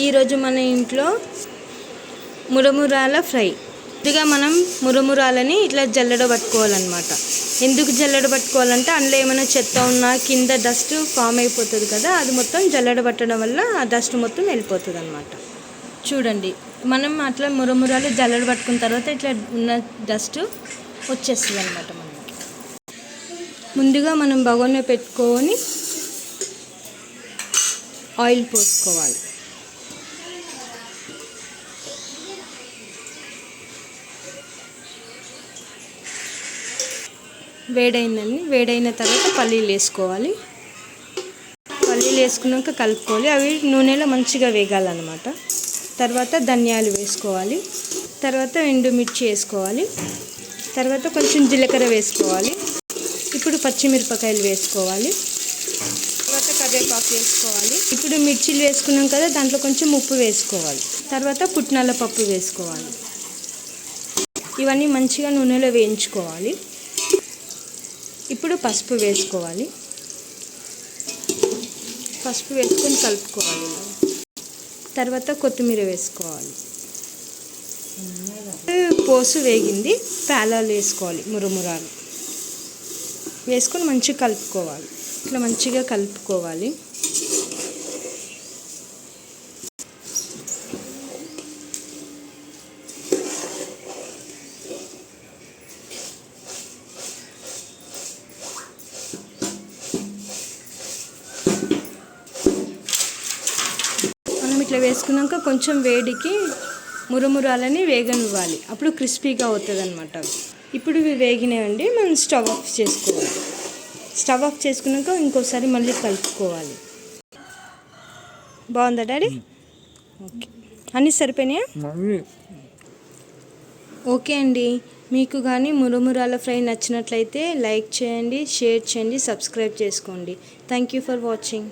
ఈరోజు మన ఇంట్లో మురమురాల ఫ్రై. ముందుగా మనం మురమురాలని ఇట్లా జల్లెడ పట్టుకోవాలన్నమాట. ఎందుకు జల్లెడ పట్టుకోవాలంటే అందులో ఏమైనా చెత్త ఉన్నా కింద డస్ట్ ఫామ్ అయిపోతుంది కదా, అది మొత్తం జల్లెడ పట్టడం వల్ల ఆ డస్ట్ మొత్తం వెళ్ళిపోతుంది అన్నమాట. చూడండి, మనం అట్లా మురమురాలు జల్లెడ పట్టుకున్న తర్వాత ఇట్లా ఉన్న డస్ట్ వచ్చేస్తుంది అన్నమాట. మనకి ముందుగా మనం బగోని పెట్టుకొని ఆయిల్ పోసుకోవాలి. వేడైన తర్వాత పల్లీలు వేసుకోవాలి. పల్లీలు వేసుకున్నాక కలుపుకోవాలి. అవి నూనెలో మంచిగా వేగాలన్నమాట. తర్వాత ధనియాలు వేసుకోవాలి. తర్వాత ఎండుమిర్చి వేసుకోవాలి. తర్వాత కొంచెం జీలకర్ర వేసుకోవాలి. ఇప్పుడు పచ్చిమిరపకాయలు వేసుకోవాలి. తర్వాత కరివేపాకు వేసుకోవాలి. ఇప్పుడు మిర్చీలు వేసుకున్నాం కదా, దాంట్లో కొంచెం ఉప్పు వేసుకోవాలి. తర్వాత పుట్నాల పప్పు వేసుకోవాలి. ఇవన్నీ మంచిగా నూనెలో వేయించుకోవాలి. ఇప్పుడు పసుపు వేసుకోవాలి. పసుపు వేసుకొని కలుపుకోవాలి. తర్వాత కొత్తిమీర వేసుకోవాలి. పోసు వేగింది, పేలాలు వేసుకోవాలి. మురమురాలు వేసుకొని మంచిగా కలుపుకోవాలి. ఇట్లా మంచిగా కలుపుకోవాలి. ఇట్లా వేసుకున్నాక కొంచెం వేడికి మురమురాలని వేగనివ్వాలి. అప్పుడు క్రిస్పీగా అవుతుంది అన్నమాట. ఇప్పుడు ఇవి వేగినాయండి, మనం స్టవ్ ఆఫ్ చేసుకోవాలి. స్టవ్ ఆఫ్ చేసుకున్నాక ఇంకోసారి మళ్ళీ కలుపుకోవాలి. బాగుందా డాడీ? ఓకే, అన్నీ సరిపోయినాయా? ఓకే అండి, మీకు కానీ మురమురాల ఫ్రై నచ్చినట్లయితే లైక్ చేయండి, షేర్ చేయండి, సబ్స్క్రైబ్ చేసుకోండి. Thank you for watching.